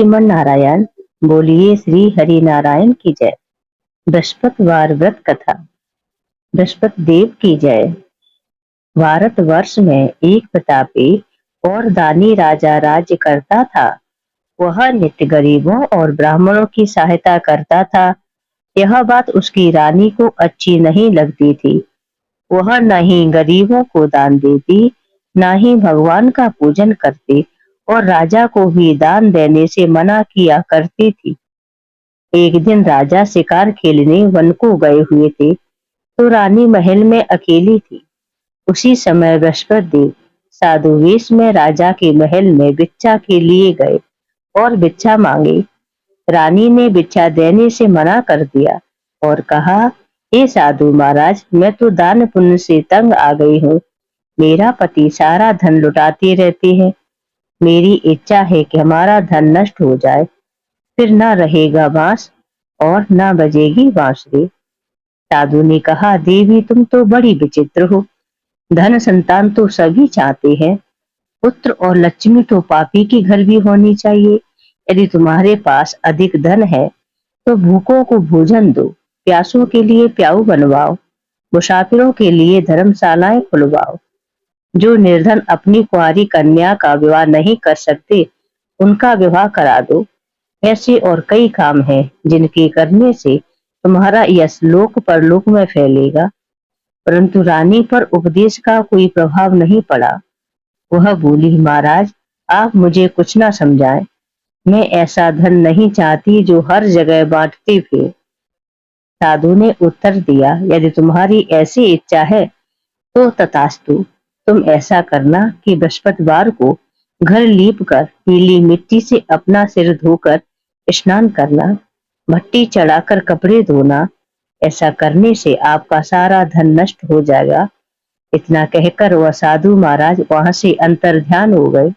श्रीमन नारायण। बोलिए श्री हरि नारायण की जय। बृहस्पतिवार व्रत कथा। बृहस्पति देव की जय। भारतवर्ष में एक प्रतापी और दानी राजा राज्य करता था। वह नित्य गरीबों और ब्राह्मणों की सहायता करता था। यह बात उसकी रानी को अच्छी नहीं लगती थी। वह न ही गरीबों को दान देती, न ही भगवान का पूजन करती और राजा को भी दान देने से मना किया करती थी। एक दिन राजा शिकार खेलने वन को गए हुए थे, तो रानी महल में अकेली थी। उसी समय बृहस्पति देव साधु वेश में राजा के महल में भिक्षा के लिए गए और भिक्षा मांगी। रानी ने भिक्षा देने से मना कर दिया और कहा, हे साधु महाराज, मैं तो दान पुण्य से तंग आ गई हूँ। मेरा पति सारा धन लुटाते रहते हैं। मेरी इच्छा है कि हमारा धन नष्ट हो जाए, फिर न रहेगा बांस और न बजेगी बांसुरी। साधु ने कहा, देवी तुम तो बड़ी विचित्र हो। धन संतान तो सभी चाहते हैं, पुत्र और लक्ष्मी तो पापी के घर भी होनी चाहिए। यदि तुम्हारे पास अधिक धन है तो भूखों को भोजन दो, प्यासों के लिए प्याऊ बनवाओ, मुसाफिरों के लिए धर्मशालाएं खुलवाओ। जो निर्धन अपनी कुंवारी कन्या का विवाह नहीं कर सकते, उनका विवाह करा दो। ऐसे और कई काम हैं जिनके करने से तुम्हारा यश लोक परलोक में फैलेगा। परंतु रानी पर उपदेश का कोई प्रभाव नहीं पड़ा। वह बोली, महाराज आप मुझे कुछ ना समझाएं। मैं ऐसा धन नहीं चाहती जो हर जगह बांटते फिरे। साधु ने उत्तर दिया, यदि तुम्हारी ऐसी इच्छा है तो तथास्तु। तुम ऐसा करना कि बृहस्पतिवार को घर लीप कर पीली मिट्टी से अपना सिर धोकर स्नान करना, भट्टी चढ़ाकर कपड़े धोना। ऐसा करने से आपका सारा धन नष्ट हो जाएगा। इतना कहकर वह साधु महाराज वहां से अंतर्ध्यान हो गए।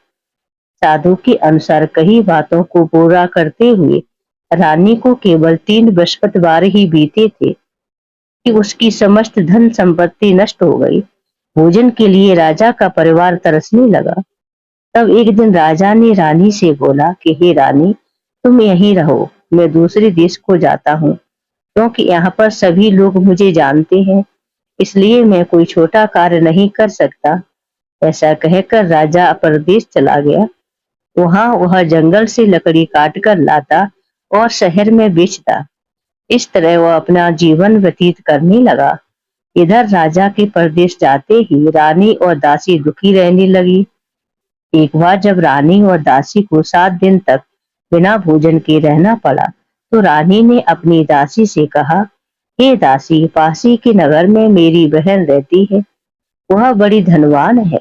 साधु के अनुसार कई बातों को पूरा करते हुए रानी को केवल 3 बृहस्पतिवार ही बीते थे कि उसकी समस्त धन संपत्ति नष्ट हो गई। भोजन के लिए राजा का परिवार तरसने लगा। तब एक दिन राजा ने रानी से बोला कि हे रानी, तुम यहीं रहो, मैं दूसरे देश को जाता हूँ, क्योंकि यहाँ पर सभी लोग मुझे जानते हैं, इसलिए मैं कोई छोटा कार्य नहीं कर सकता। ऐसा कहकर राजा परदेश चला गया। वहां वह जंगल से लकड़ी काट कर लाता और शहर में बेचता। इस तरह वह अपना जीवन व्यतीत करने लगा। इधर राजा के परदेश जाते ही रानी और दासी दुखी रहने लगी। एक बार जब रानी और दासी को 7 दिन तक बिना भोजन के रहना पड़ा, तो रानी ने अपनी दासी से कहा, हे दासी, पासी के नगर में मेरी बहन रहती है। वह बड़ी धनवान है,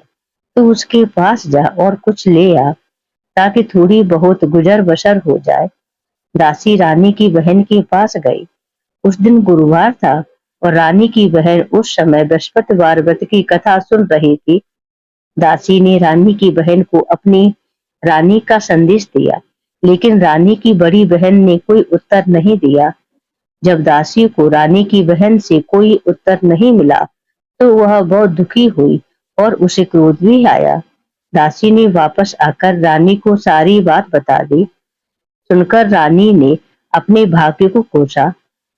तो उसके पास जा और कुछ ले आ, ताकि थोड़ी बहुत गुजर बसर हो जाए। दासी रानी की बहन के पास गई। उस दिन गुरुवार था और रानी की बहन उस समय बृहस्पतिवार व्रत की कथा सुन रही थी। दासी ने रानी की बहन को अपनी रानी का संदेश दिया, लेकिन रानी की बड़ी बहन ने कोई उत्तर नहीं दिया। जब दासी को रानी की बहन से कोई उत्तर नहीं मिला, तो वह बहुत दुखी हुई और उसे क्रोध भी आया। दासी ने वापस आकर रानी को सारी बात बता दी। सुनकर रानी ने अपने भाग्य को कोसा।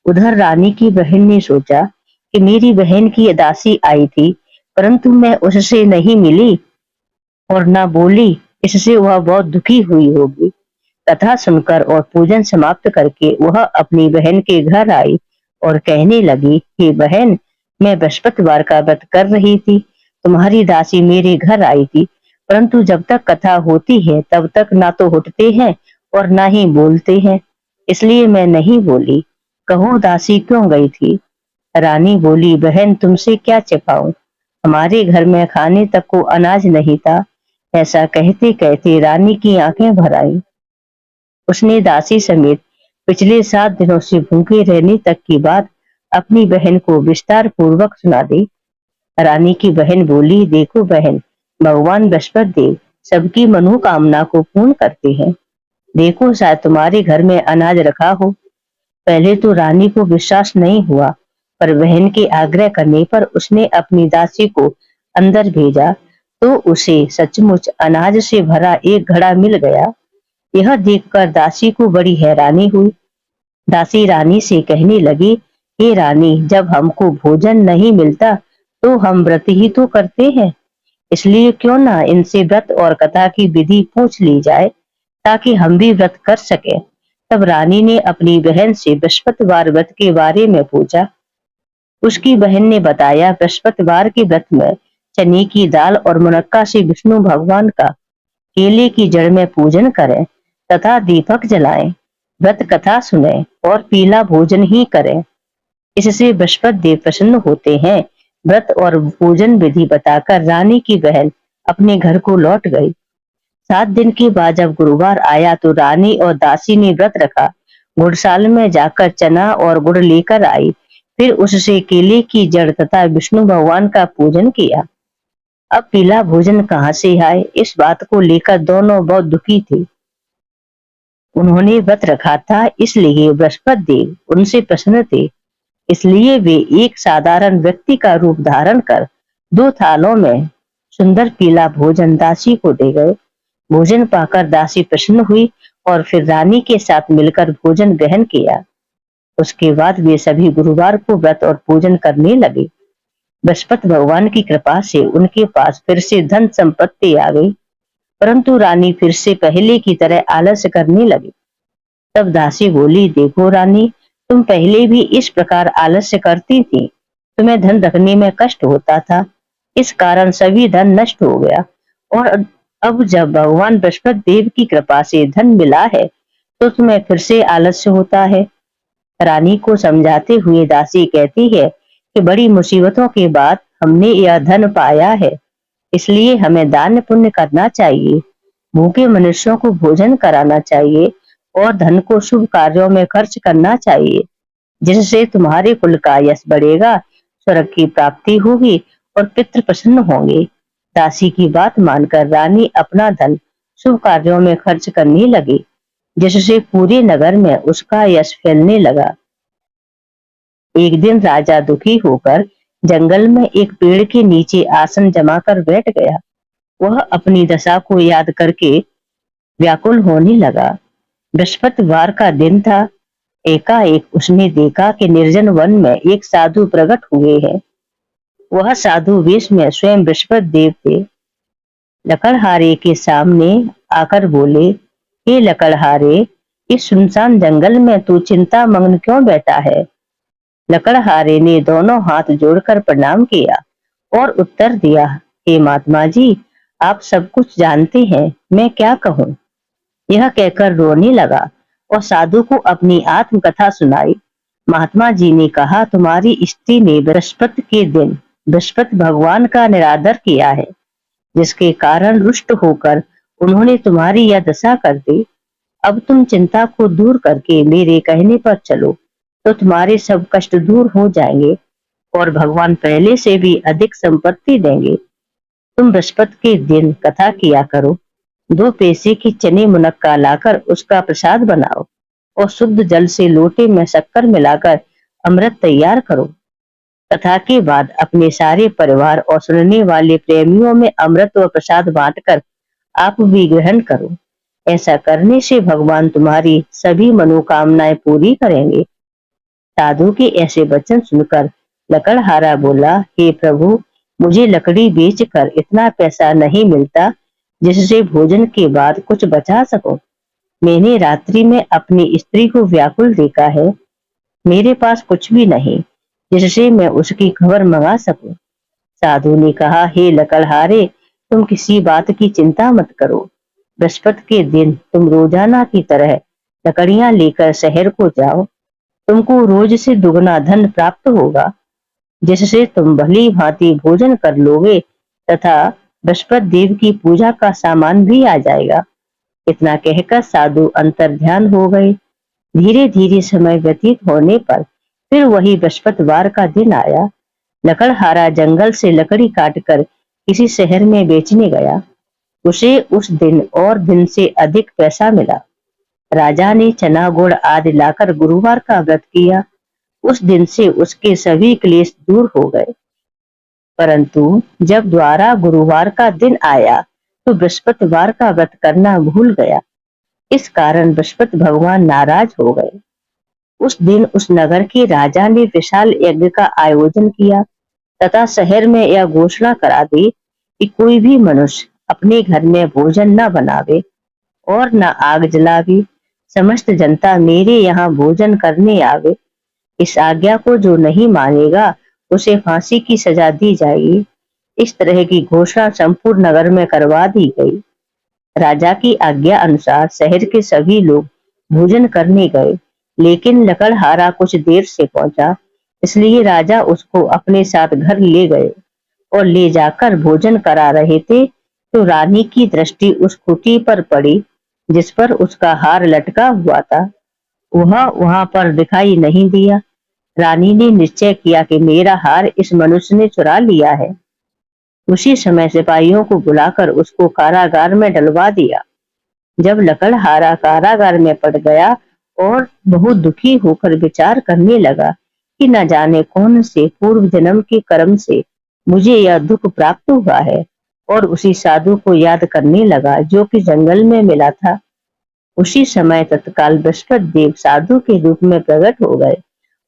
उधर रानी की बहन ने सोचा कि मेरी बहन की दासी आई थी, परंतु मैं उससे नहीं मिली और न बोली, इससे वह बहुत दुखी हुई होगी। कथा सुनकर और पूजन समाप्त करके वह अपनी बहन के घर आई और कहने लगी, हे बहन, मैं बृहस्पतिवार का व्रत कर रही थी, तुम्हारी दासी मेरे घर आई थी, परंतु जब तक कथा होती है तब तक ना तो उठते हैं और ना ही बोलते हैं, इसलिए मैं नहीं बोली। कहो दासी क्यों गई थी? रानी बोली, बहन तुमसे क्या छिपाऊं, हमारे घर में खाने तक को अनाज नहीं था। ऐसा कहते कहते रानी की आंखें भर आई। उसने दासी समेत पिछले 7 दिनों से भूखे रहने तक की बात अपनी बहन को विस्तार पूर्वक सुना दी। रानी की बहन बोली, देखो बहन, भगवान बृहस्पति देव सबकी मनोकामना को पूर्ण करते हैं। देखो शायद तुम्हारे घर में अनाज रखा हो। पहले तो रानी को विश्वास नहीं हुआ, पर बहन के आग्रह करने पर उसने अपनी दासी को अंदर भेजा, तो उसे सचमुच अनाज से भरा एक घड़ा मिल गया। यह देखकर दासी को बड़ी हैरानी हुई। दासी रानी से कहने लगी, हे रानी, जब हमको भोजन नहीं मिलता तो हम व्रत ही तो करते हैं, इसलिए क्यों ना इनसे व्रत और कथा की विधि पूछ ली जाए ताकि हम भी व्रत कर सके। तब रानी ने अपनी बहन से बृहस्पतिवार व्रत के बारे में पूछा। उसकी बहन ने बताया, बृहस्पतिवार के व्रत में चने की दाल और मुनक्का से विष्णु भगवान का केले की जड़ में पूजन करें तथा दीपक जलाएं, व्रत कथा सुने और पीला भोजन ही करें। इससे बृहस्पति देव प्रसन्न होते हैं। व्रत और पूजन विधि बताकर रानी की बहन अपने घर को लौट गई। 7 दिन के बाद जब गुरुवार आया तो रानी और दासी ने व्रत रखा। गुड़साल में जाकर चना और गुड़ लेकर आई, फिर उससे केले की जड़ तथा विष्णु भगवान का पूजन किया। अब पीला भोजन कहाँ से आए, इस बात को लेकर दोनों बहुत दुखी थे। उन्होंने व्रत रखा था, इसलिए बृहस्पति देव उनसे प्रसन्न थे। इसलिए वे एक साधारण व्यक्ति का रूप धारण कर 2 थालों में सुंदर पीला भोजन दासी को दे गए। भोजन पाकर दासी प्रसन्न हुई और फिर रानी के साथ मिलकर भोजन ग्रहण किया। उसके बाद वे सभी गुरुवार को व्रत और पूजन करने लगे। बृहस्पति भगवान की कृपा से उनके पास फिर से धन संपत्ति आ गई, परंतु रानी फिर से पहले की तरह आलस्य करने लगी। तब दासी बोली, देखो रानी, तुम पहले भी इस प्रकार आलस्य करती थी, तुम्हें धन रखने में कष्ट होता था, इस कारण सभी धन नष्ट हो गया, और अब जब भगवान बृहस्पति देव की कृपा से धन मिला है तो तुम्हें फिर से आलस्य होता है। रानी को समझाते हुए दासी कहती है कि बड़ी मुसीबतों के बाद हमने यह धन पाया है, इसलिए हमें दान पुण्य करना चाहिए, भूखे मनुष्यों को भोजन कराना चाहिए और धन को शुभ कार्यों में खर्च करना चाहिए, जिससे तुम्हारे कुल का यश बढ़ेगा, स्वर्ग की प्राप्ति होगी और पितृ प्रसन्न होंगे। दासी की बात मानकर रानी अपना धन शुभ कार्यों में खर्च करने लगी, जिससे पूरे नगर में उसका यश फैलने लगा। एक दिन राजा दुखी होकर जंगल में एक पेड़ के नीचे आसन जमाकर बैठ गया। वह अपनी दशा को याद करके व्याकुल होने लगा। बृहस्पतिवार का दिन था। एकाएक उसने देखा कि निर्जन वन में एक साधु प्रकट हुए हैं। वह साधु वेश में स्वयं बृहस्पति देव थे। लकड़हारे के सामने आकर बोले, हे लकड़हारे, इस सुनसान जंगल में तू चिंता मग्न क्यों बैठा है? लकड़हारे ने दोनों हाथ जोड़कर प्रणाम किया और उत्तर दिया, हे महात्मा जी, आप सब कुछ जानते हैं, मैं क्या कहूँ। यह कहकर रोने लगा और साधु को अपनी आत्मकथा सुनाई। महात्मा जी ने कहा, तुम्हारी स्त्री ने बृहस्पति के दिन बृहस्पति भगवान का निरादर किया है, जिसके कारण रुष्ट होकर उन्होंने तुम्हारी यह दशा कर दी। अब तुम चिंता को दूर करके मेरे कहने पर चलो तो तुम्हारे सब कष्ट दूर हो जाएंगे और भगवान पहले से भी अधिक संपत्ति देंगे। तुम बृहस्पति के दिन कथा किया करो, 2 पैसे की चने मुनक्का लाकर उसका प्रसाद बनाओ और शुद्ध जल से लोटे में शक्कर मिलाकर अमृत तैयार करो। कथा के बाद अपने सारे परिवार और सुनने वाले प्रेमियों में अमृत व प्रसाद बांटकर आप भी ग्रहण करो। ऐसा करने से भगवान तुम्हारी सभी मनोकामनाएं पूरी करेंगे। साधु के ऐसे वचन सुनकर लकड़हारा बोला, हे प्रभु, मुझे लकड़ी बेचकर इतना पैसा नहीं मिलता जिससे भोजन के बाद कुछ बचा सको। मैंने रात्रि में अपनी स्त्री को व्याकुल देखा है, मेरे पास कुछ भी नहीं जिससे मैं उसकी खबर मंगा सकूं। साधु ने कहा, हे लकड़हारे, तुम किसी बात की चिंता मत करो। बृहस्पति के दिन तुम रोजाना की तरह लकड़ियां लेकर शहर को जाओ। तुमको रोज से दुगना धन प्राप्त होगा, जिससे तुम भली भांति भोजन कर लोगे तथा बृहस्पति देव की पूजा का सामान भी आ जाएगा। इतना कहकर साधु अंतर्ध्यान हो गए। धीरे धीरे समय व्यतीत होने पर फिर वही बृहस्पतिवार का दिन आया। लकड़हारा जंगल से लकड़ी काटकर किसी शहर में बेचने गया। उसे उस दिन और दिन से अधिक पैसा मिला। राजा ने चना गुड़ आदि लाकर गुरुवार का व्रत किया। उस दिन से उसके सभी क्लेश दूर हो गए। परंतु जब द्वारा गुरुवार का दिन आया तो बृहस्पतिवार का व्रत करना भूल गया। इस कारण बृहस्पति भगवान नाराज हो गए। उस दिन उस नगर के राजा ने विशाल यज्ञ का आयोजन किया तथा शहर में यह घोषणा करा दी कि कोई भी मनुष्य अपने घर में भोजन न बनावे और न आग जलावे। समस्त जनता मेरे यहाँ भोजन करने आवे। इस आज्ञा को जो नहीं मानेगा उसे फांसी की सजा दी जाएगी। इस तरह की घोषणा संपूर्ण नगर में करवा दी गई। राजा की आज्ञा अनुसार शहर के सभी लोग भोजन करने गए, लेकिन लकड़हारा कुछ देर से पहुंचा, इसलिए राजा उसको अपने साथ घर ले गए और ले जाकर भोजन करा रहे थे तो रानी की दृष्टि उस खूंटी पर पड़ी जिस पर उसका हार लटका हुआ था। वह वहां पर दिखाई नहीं दिया। रानी ने निश्चय किया कि मेरा हार इस मनुष्य ने चुरा लिया है। उसी समय सिपाहियों को बुलाकर उसको कारागार में डलवा दिया। जब लकड़हारा कारागार में पड़ गया और बहुत दुखी होकर विचार करने लगा कि न जाने कौन से पूर्व जन्म के कर्म से मुझे यह दुख प्राप्त हुआ है, और उसी साधु को याद करने लगा जो कि जंगल में मिला था। उसी समय तत्काल बृहस्पति देव साधु के रूप में प्रकट हो गए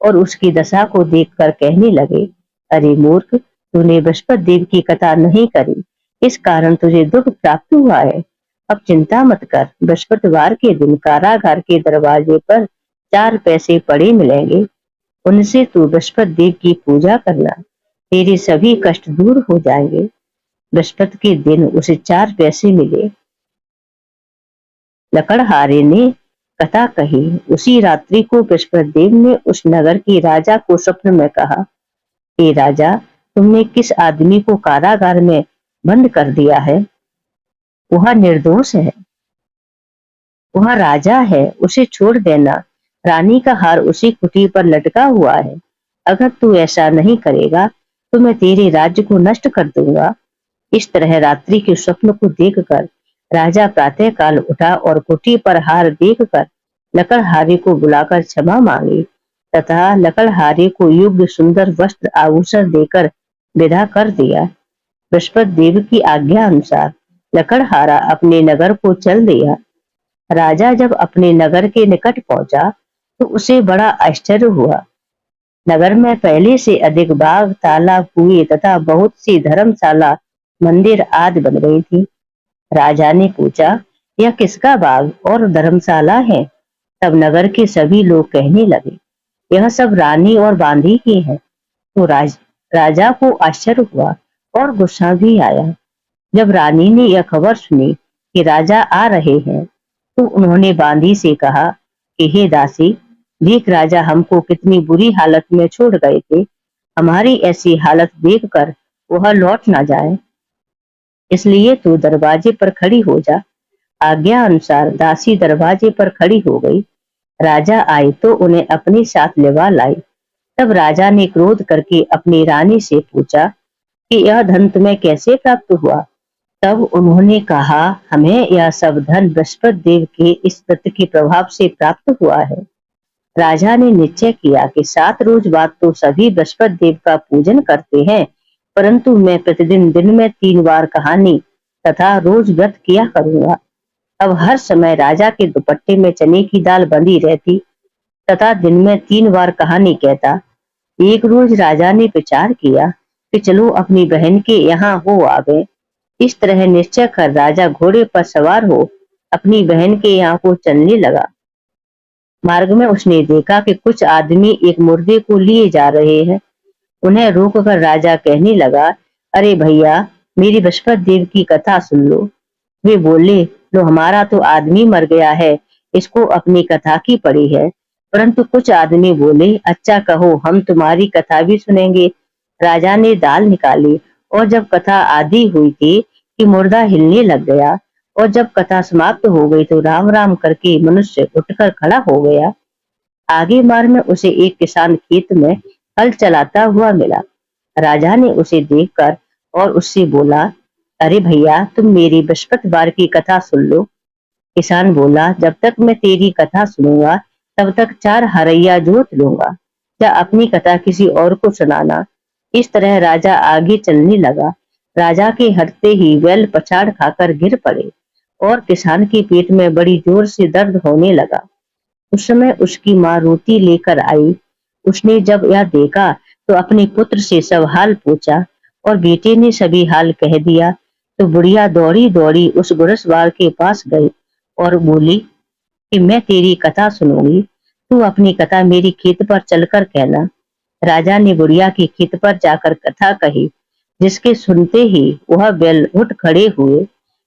और उसकी दशा को देखकर कहने लगे, अरे मूर्ख, तूने बृहस्पति देव की कथा नहीं करी, इस कारण तुझे दुख प्राप्त हुआ है। अब चिंता मत कर, बृहस्पतिवार के दिन कारागार के दरवाजे पर 4 पैसे पड़े मिलेंगे, उनसे तू बृहस्पति देव की पूजा करना, तेरे सभी कष्ट दूर हो जाएंगे। बृहस्पति के दिन उसे 4 पैसे मिले। लकड़हारे ने कथा कही। उसी रात्रि को बृहस्पति देव ने उस नगर के राजा को स्वप्न में कहा, हे राजा, तुमने किस आदमी को कारागार में बंद कर दिया है? वह निर्दोष है, वह राजा है, उसे छोड़ देना। रानी का हार उसी कुटी पर लटका हुआ है। अगर तू ऐसा नहीं करेगा तो मैं तेरे राज्य को नष्ट कर दूंगा। इस तरह रात्रि के स्वप्न को देखकर राजा प्रातः काल उठा और कुटी पर हार देखकर लकड़हारे को बुलाकर क्षमा मांगी तथा लकड़हारे को योग्य सुंदर वस्त्र आभूषण देकर विदा कर दिया। बृहस्पति देव की आज्ञा अनुसार लकड़हारा अपने नगर को चल दिया। राजा जब अपने नगर के निकट पहुंचा तो उसे बड़ा आश्चर्य हुआ। नगर में पहले से अधिक बाग, तालाब, कुएं तथा बहुत सी धर्मशाला, मंदिर आदि बन गई थी। राजा ने पूछा, यह किसका बाग और धर्मशाला है? तब नगर के सभी लोग कहने लगे, यह सब रानी और बांदी की है। तो राजा को आश्चर्य हुआ और गुस्सा भी आया। जब रानी ने यह खबर सुनी कि राजा आ रहे हैं तो उन्होंने बांदी से कहा कि हे दासी, देख राजा हमको कितनी बुरी हालत में छोड़ गए थे, हमारी ऐसी हालत देखकर वह लौट ना जाए, इसलिए तू दरवाजे पर खड़ी हो जा। आज्ञा अनुसार दासी दरवाजे पर खड़ी हो गई। राजा आए तो उन्हें अपने साथ लिवा लाई। तब राजा ने क्रोध करके अपनी रानी से पूछा कि यह धन तुम्हें कैसे प्राप्त हुआ? तब उन्होंने कहा, हमें यह सब धन बृहस्पति देव के इस व्रत के प्रभाव से प्राप्त हुआ है। राजा ने निश्चय किया कि 7 रोज बाद तो सभी बृहस्पति देव का पूजन करते हैं, परंतु मैं प्रतिदिन दिन में 3 बार कहानी तथा रोज व्रत किया करूंगा। अब हर समय राजा के दुपट्टे में चने की दाल बंधी रहती तथा दिन में 3 बार कहानी कहता। एक रोज राजा ने विचार किया कि चलो अपनी बहन के यहाँ हो आवे। इस तरह निश्चय कर राजा घोड़े पर सवार हो अपनी बहन के यहाँ को चलने लगा। मार्ग में उसने देखा कि कुछ आदमी एक मुर्दे को लिए जा रहे हैं। उन्हें रोककर राजा कहने लगा, अरे भैया, मेरी बृहस्पति देव की कथा सुन लो। वे बोले, लो, हमारा तो आदमी मर गया है, इसको अपनी कथा की पड़ी है। परंतु कुछ आदमी बोले, अच्छा कहो, हम तुम्हारी कथा भी सुनेंगे। राजा ने दाल निकाली और जब कथा आधी हुई थी कि मुर्दा हिलने लग गया, और जब कथा समाप्त हो गई तो राम राम करके मनुष्य उठकर खड़ा हो गया। आगे मार्ग में उसे एक किसान खेत में हल चलाता हुआ मिला। राजा ने उसे देखकर और उससे बोला, अरे भैया, तुम मेरी बृहस्पतिवार की कथा सुन लो। किसान बोला, जब तक मैं तेरी कथा सुनूंगा तब तक 4 हरैया जोत लूंगा, या अपनी कथा किसी और को सुनाना। इस तरह राजा आगे चलने लगा। राजा के हटते ही बैल पछाड़ खाकर गिर पड़े और किसान के पेट में बड़ी जोर से दर्द होने लगा। उस समय उसकी माँ रोटी लेकर आई। उसने जब यह देखा तो अपने पुत्र से सब हाल पूछा और बेटे ने सभी हाल कह दिया। तो बुढ़िया दौड़ी दौड़ी उस गुरसवार के पास गई और बोली कि मैं तेरी कथा सुनूंगी, तू अपनी कथा मेरी खेत पर चलकर कहना। राजा ने बुढ़िया की खेत पर जाकर कथा कही, जिसके सुनते ही वह बैल उठ खड़े हुए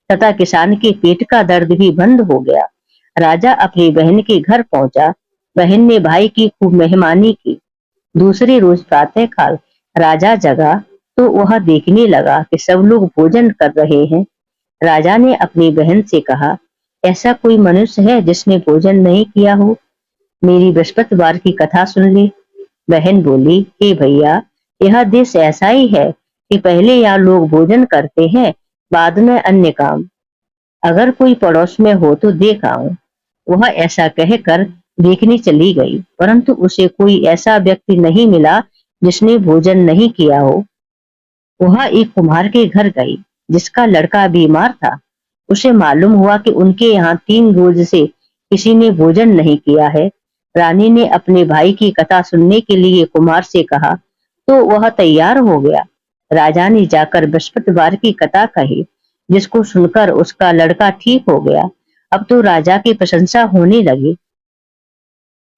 तथा किसान के पेट का दर्द भी बंद हो गया। राजा अपनी बहन के घर पहुंचा। बहन ने भाई की खूब मेहमानी की। दूसरे रोज प्रातः काल राजा जगा तो वह देखने लगा कि सब लोग भोजन कर रहे हैं। राजा ने अपनी बहन से कहा, ऐसा कोई मनुष्य है जिसने भोजन नहीं किया हो? मेरी बृहस्पतिवार की कथा सुन ले। बहन बोली, हे भैया, यह देश ऐसा ही है कि पहले यहाँ लोग भोजन करते हैं, बाद में अन्य काम। अगर कोई पड़ोस में हो तो देख आऊं। वह ऐसा कहकर देखने चली गई, परंतु उसे कोई ऐसा व्यक्ति नहीं मिला जिसने भोजन नहीं किया हो। वह एक कुम्हार के घर गई, जिसका लड़का बीमार था। उसे मालूम हुआ कि उनके यहाँ 3 रोज से किसी ने भोजन नहीं किया है। रानी ने अपने भाई की कथा सुनने के लिए कुम्हार से कहा, तो वह तैयार हो गया। राजा ने जाकर बृहस्पतिवार की कथा कही, जिसको सुनकर उसका लड़का ठीक हो गया। अब तो राजा की प्रशंसा होने लगी।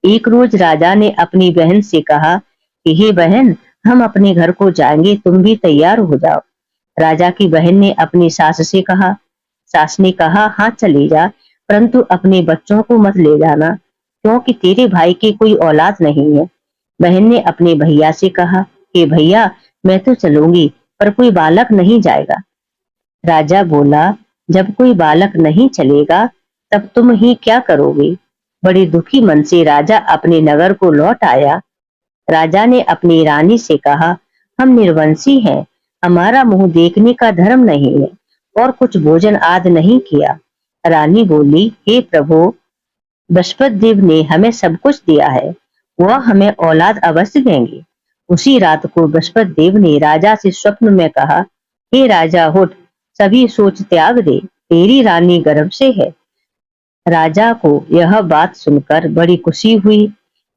एक रोज राजा ने अपनी बहन से कहा कि हे बहन, हम अपने घर को जाएंगे, तुम भी तैयार हो जाओ। राजा की बहन ने अपनी सास से कहा। सास ने कहा, हाँ चली जा, परंतु अपने बच्चों को मत ले जाना, क्योंकि तेरे भाई की कोई औलाद नहीं है। बहन ने अपने भैया से कहा कि भैया, मैं तो चलूंगी, पर कोई बालक नहीं जाएगा। राजा बोला, जब कोई बालक नहीं चलेगा तब तुम ही क्या करोगे? बड़ी दुखी मन से राजा अपने नगर को लौट आया। राजा ने अपनी रानी से कहा, हम निर्वंशी हैं, हमारा मुंह देखने का धर्म नहीं है और कुछ भोजन आज नहीं किया। रानी बोली, हे प्रभु, बृहस्पति देव ने हमें सब कुछ दिया है, वह हमें औलाद अवश्य देंगे। उसी रात को बृहस्पति देव ने राजा से स्वप्न में कहा, हे राजा उठ, सभी सोच त्याग दे, तेरी रानी गर्भ से है। राजा को यह बात सुनकर बड़ी खुशी हुई।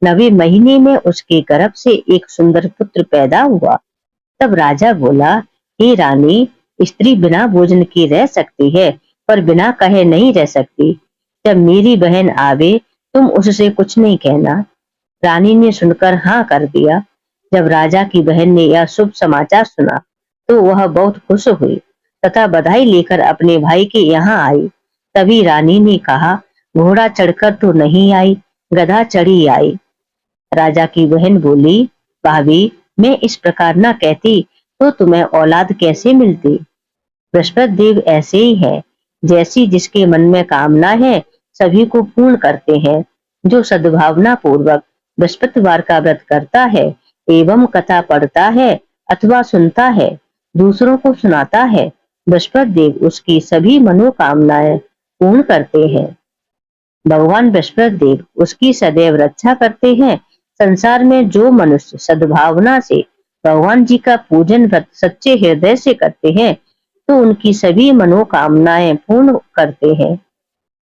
9वें महीने में उसके गर्भ से एक सुंदर पुत्र पैदा हुआ। तब राजा बोला, हे रानी, स्त्री बिना भोजन के रह सकती है, पर बिना कहे नहीं रह सकती। जब मेरी बहन आवे, तुम उससे कुछ नहीं कहना। रानी ने सुनकर हाँ कर दिया। जब राजा की बहन ने यह शुभ समाचार सुना तो वह बहुत खुश हुई तथा बधाई लेकर अपने भाई के यहाँ आई। तभी रानी ने कहा, घोड़ा चढ़कर तो नहीं आई, गधा चढ़ी आई। राजा की बहन बोली, भाभी, मैं इस प्रकार न कहती तो तुम्हें औलाद कैसे मिलती? बृहस्पति देव ऐसे ही है, जैसी जिसके मन में कामना है सभी को पूर्ण करते हैं। जो सद्भावना पूर्वक बृहस्पतिवार का व्रत करता है एवं कथा पढ़ता है अथवा सुनता है, दूसरों को सुनाता है, बृहस्पति देव उसकी सभी मनोकामनाएं पूर्ण करते हैं। भगवान बृहस्पति देव उसकी सदैव रक्षा करते हैं। संसार में जो मनुष्य सद्भावना से भगवान जी का पूजन व्रत सच्चे हृदय से करते हैं तो उनकी सभी मनोकामनाएं पूर्ण करते हैं।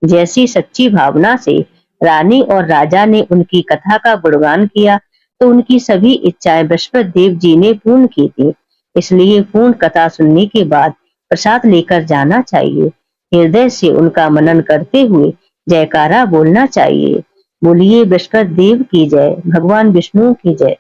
जैसी सच्ची भावना से रानी और राजा ने उनकी कथा का गुणगान किया तो उनकी सभी इच्छाएं बृहस्पति देव जी ने पूर्ण की थी। इसलिए पूर्ण कथा सुनने के बाद प्रसाद लेकर जाना चाहिए। हृदय से उनका मनन करते हुए जयकारा बोलना चाहिए। बोलिए बृहस्पति देव की जय, भगवान विष्णु की जय।